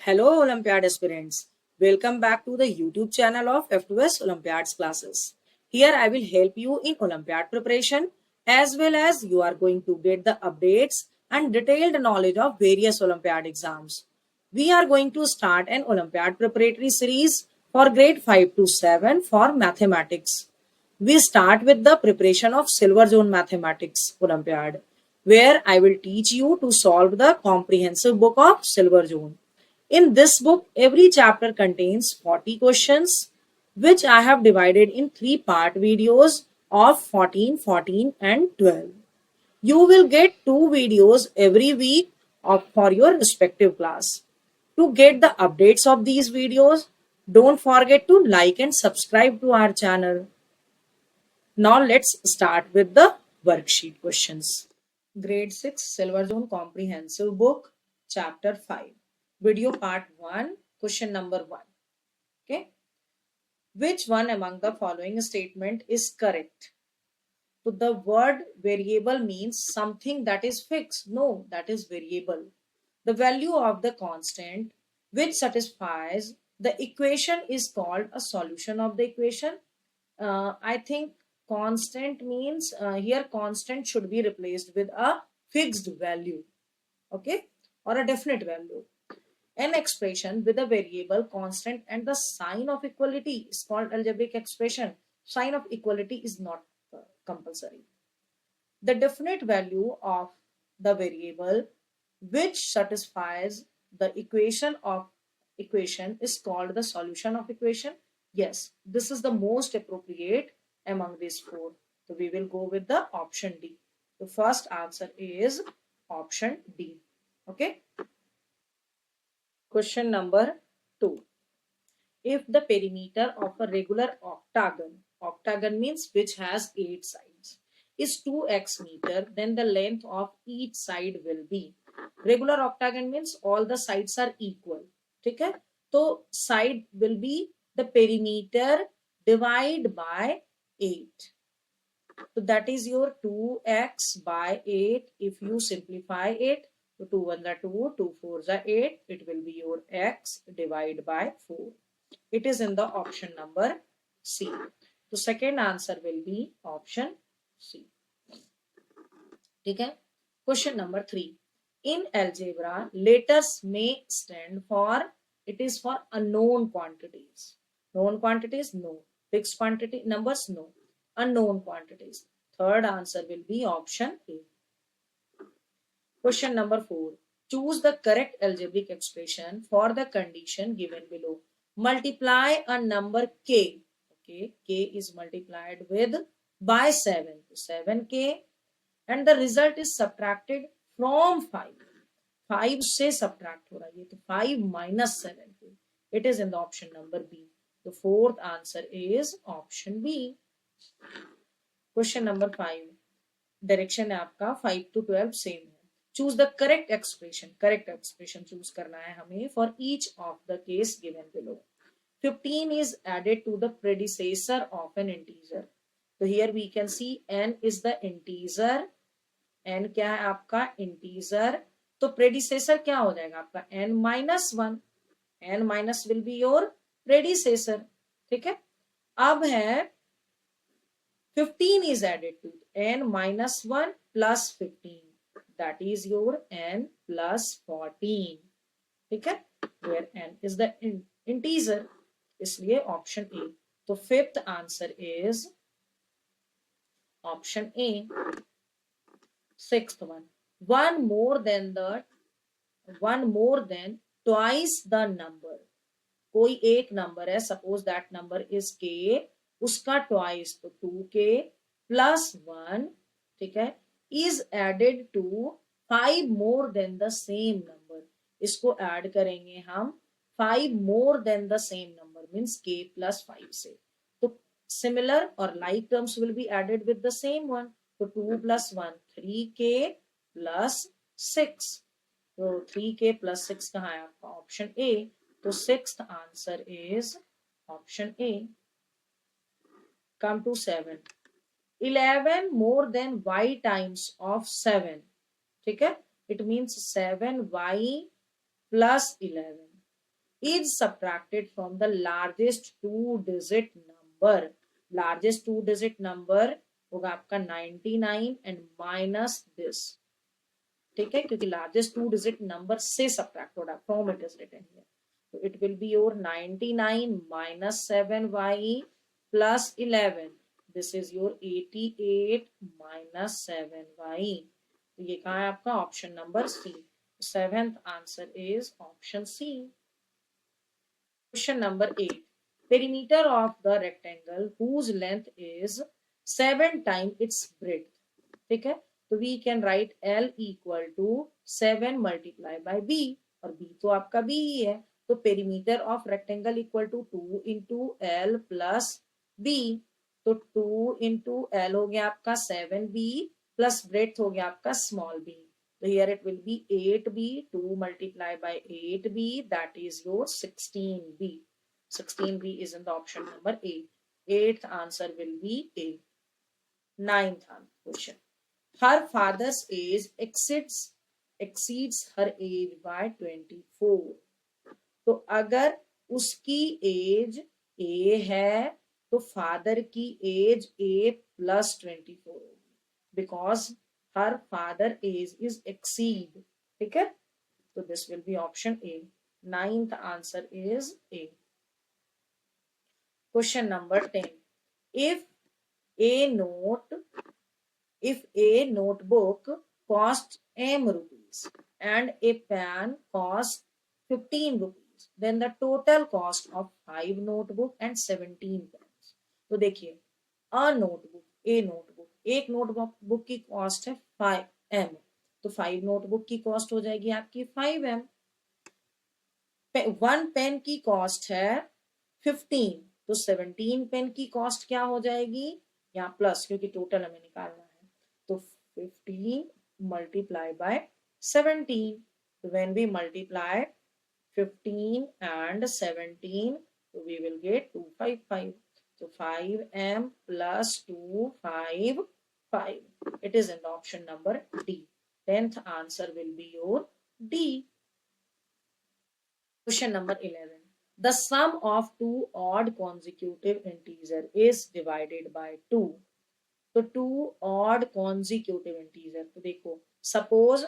Hello Olympiad aspirants. Welcome back to the YouTube channel of F2S Olympiads classes. Here I will help you in Olympiad preparation as well as you are going to get the updates and detailed knowledge of various Olympiad exams. We are going to start an Olympiad preparatory series for grade 5 to 7 for mathematics. We start with the preparation of Silver Zone Mathematics Olympiad, where I will teach you to solve the comprehensive book of Silver Zone. In this book, every chapter contains 40 questions, which I have divided in three-part videos of 14, 14 and 12. You will get two videos every week for your respective class. To get the updates of these videos, don't forget to like and subscribe to our channel. Now let's start with the worksheet questions. Grade 6 Silver Zone Comprehensive Book, Chapter 5. Video part 1, question number 1. Okay. Which one among the following statement is correct? So the word variable means something that is fixed. No, that is variable. The value of the constant which satisfies the equation is called a solution of the equation. I think constant means here constant should be replaced with a fixed value. Okay. Or a definite value. An expression with a variable constant and the sign of equality is called algebraic expression. Sign of equality is not compulsory. The definite value of the variable which satisfies the equation is called the solution of equation. Yes, this is the most appropriate among these four. So we will go with the option D. The first answer is option D. Okay. Question number 2. If the perimeter of a regular octagon means which has 8 sides, is 2x meter, then the length of each side will be. Regular octagon means all the sides are equal. Okay? So side will be the perimeter divided by 8. So that is your 2x by 8. If you simplify it, so 2 1 are 2, 2 4 are 8. It will be your x divided by 4. It is in the option number C. The second answer will be option C. Okay? Question number 3. In algebra, letters may stand for, it is for unknown quantities. Known quantities, no. Fixed quantity numbers, no. Unknown quantities. Third answer will be option A. Question number 4. Choose the correct algebraic expression for the condition given below. Multiply a number k. Okay, k is multiplied with by 7. 7k and the result is subtracted from 5. 5 से subtract हो रहा है तो 5 minus 7k. It is in the option number B. The fourth answer is option B. Question number 5. Direction है आपका 5 to 12 same है. Choose the correct expression. Correct expression choose करना है हमें for each of the case given below. 15 is added to the predecessor of an integer. So here we can see n is the integer. n क्या है आपका integer. तो predecessor क्या हो जाएगा आपका n minus 1. n minus will be your predecessor. ठीक है. अब है 15 is added to n minus 1 plus 15. That is your n plus 14. ठीक है. Where n is the integer. इसलिए option A. तो fifth answer is option A. Sixth one. One more than twice the number. कोई एक number है, suppose that number is k, उसका twice तो 2k plus 1, ठीक है, is added to 5 more than the same number. इसको add करेंगे हम 5 more than the same number means k plus 5 से. तो similar or like terms will be added with the same one. So 2 plus 1 3k plus 6. तो 3k plus 6 कहाँ है आपका option A. तो sixth answer is option A. Come to 7. 11 more than y times of 7. ठीक है. It means 7y plus 11. is subtracted from the largest two digit number. Largest two digit number होगा आपका 99 and minus this. ठीक है, क्योंकि largest two digit number से subtract हो रहा है, from it is written here. So it will be your 99 minus 7y plus 11. This is your 88 minus 7y. तो ये कहाँ है आपका option number C. Seventh answer is option C. Question number 8. Perimeter of the rectangle whose length is 7 times its breadth. ठीक है, तो we can write L equal to 7 multiply by B, और B तो आपका बी ही है. तो perimeter of rectangle equal to 2 into L plus B. तो 2 इंटू एल हो गया आपका 7b प्लस ब्रेथ हो गया आपका स्मॉल b. तो here it will B 8b, 2 multiply by 8b, that is your 16b. 16b is in the option number A. Eighth answer will be A. Ninth question. Her father's age exceeds her age by 24. तो अगर उसकी as A है तो father की as A plus 24 होगी, because her father age is exceed. ठीक है, तो this will be option A. Ninth answer is A. Question number 10. If a notebook costs m rupees and a pen costs 15 rupees, then the total cost of 5 notebook and 17 pens. तो देखिए, a notebook, एक notebook की cost है 5m, तो 5 notebook की cost हो जाएगी आपकी 5m. 1 पेन की कॉस्ट है 15, तो 17 पेन की कॉस्ट क्या हो जाएगी, यहाँ प्लस, क्योंकि टोटल हमें निकालना है. तो 15 multiply by 17. When we multiply 15 and 17, so we will get 255. So 5m plus 2, 5, 5. It is in the option number D. 10th answer will be your D. Question number 11. The sum of two odd consecutive integer is divided by 2. तो 2 odd consecutive integer, तो देखो suppose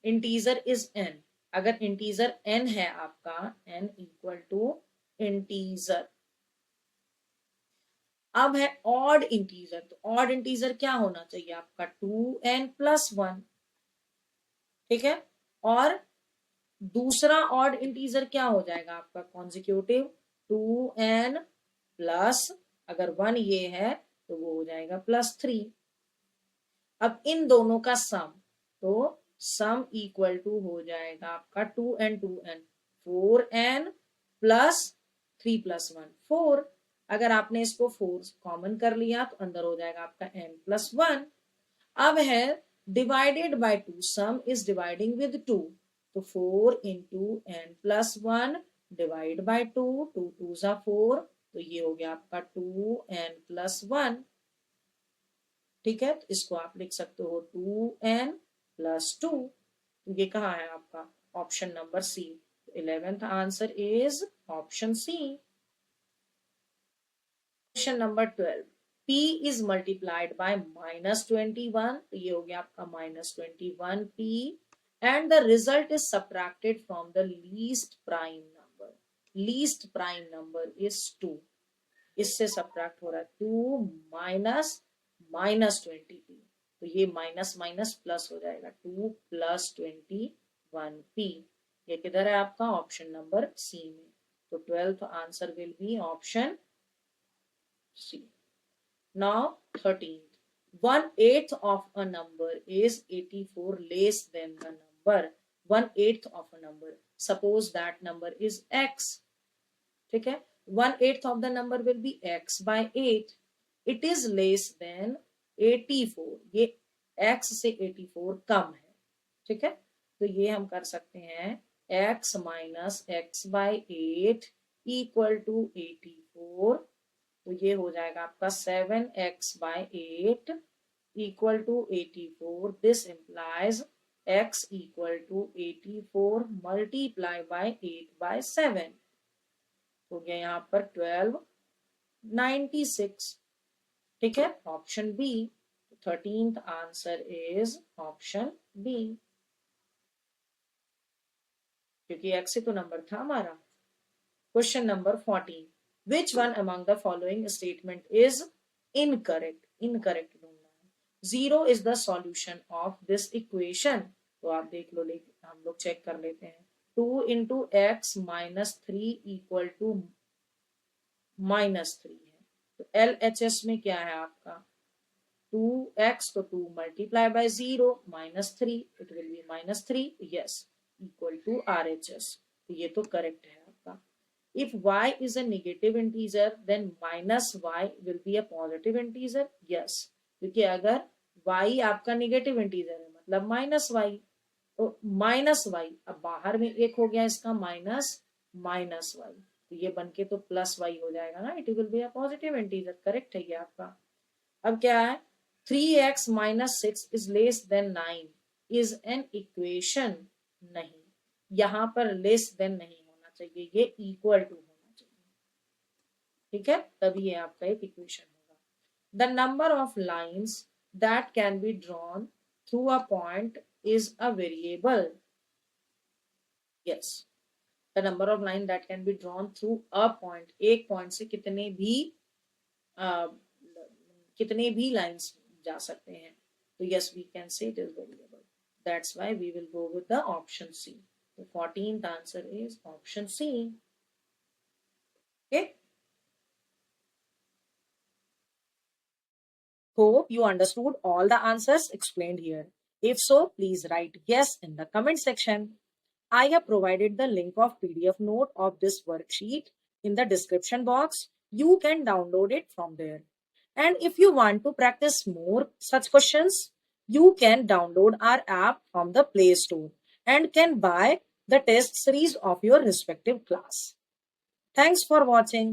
integer is n. अगर integer n है आपका, n equal to integer. अब है odd integer, तो odd integer क्या होना चाहिए आपका 2n plus 1. ठीक है, और दूसरा ऑड इंटीजर क्या हो जाएगा आपका कॉन्जिक्यूटिव 2n प्लस, अगर 1 ये है तो वो हो जाएगा +3. अब इन दोनों का सम, तो सम इक्वल टू हो जाएगा आपका 2n 4n प्लस 3 plus 1 4. अगर आपने इसको 4 कॉमन कर लिया तो अंदर हो जाएगा आपका n plus 1. अब है divided by 2, some is dividing with 2, तो 4 into n plus 1 divide by 2, 2 2 जा 4, तो ये हो गया आपका 2n plus 1. ठीक है, तो इसको आप लिख सकते हो 2n plus 2. तो ये कहाँ है आपका option number C. 11th answer is option C. Question number 12. p is multiplied by -21, तो ये हो गया आपका -21p, and the result is subtracted from the least prime number. Least prime number is 2. इससे सब्ट्रैक्ट हो रहा है 2 माइनस -20p, तो ये माइनस माइनस प्लस हो जाएगा 2 plus 21p. ये किधर है आपका ऑप्शन नंबर सी में. तो 12th answer will be option C. Now 13th. 1/8 of a number is 84 less than the number. 1/8 of a number. Suppose that number is x. ठीक है, 1/8 of the number will be x by 8. It is less than 84. ये x से 84 कम है. ठीक है, तो ये हम कर सकते हैं x minus x by 8 equal to 84. तो ये हो जाएगा आपका 7x by 8 equal to 84. This implies x equal to 84 multiply by 8/7 हो गया यहाँ पर 1296। ठीक है, option B. 13th answer is option B, क्योंकि x ही तो नंबर था हमारा। Question number 14, which one among the following statement is incorrect? Incorrect ढूंढना है। 0 is the solution of this equation, तो आप देख लो, लेकिन हम लोग चेक कर लेते हैं। 2 into x minus 3 equal to -3 है, तो LHS में क्या है आपका 2x, तो 2 multiply by 0 -3, it will be -3, yes, equal to RHS, तो ये तो करेक्ट है आपका। If y is a negative integer, then minus y will be a positive integer. Yes, क्योंकि अगर y आपका नेगेटिव इंटीजर है मतलब -y, तो -y, अब बाहर में एक हो गया इसका -y, तो ये बनके तो +y हो जाएगा ना, it will be a positive integer. Correct है ये आपका। अब क्या है, 3x - 6 is less than 9 is an equation. नहीं, यहां पर लेस देन नहीं होना चाहिए, ये इक्वल टू होना चाहिए। ठीक है, तभी ये आपका एक इक्वेशन होगा। The number of lines that can be drawn through a point is a variable. Yes, the number of line that can be drawn through a point, एक पॉइंट से कितने भी लाइंस जा सकते हैं, तो yes we can say it is variable, that's why we will go with the option C. The 14th answer is option C. Okay. Hope you understood all the answers explained here. If so, please write yes in the comment section. I have provided the link of PDF note of this worksheet in the description box. You can download it from there. And if you want to practice more such questions, you can download our app from the Play Store and can buy the test series of your respective class. Thanks for watching.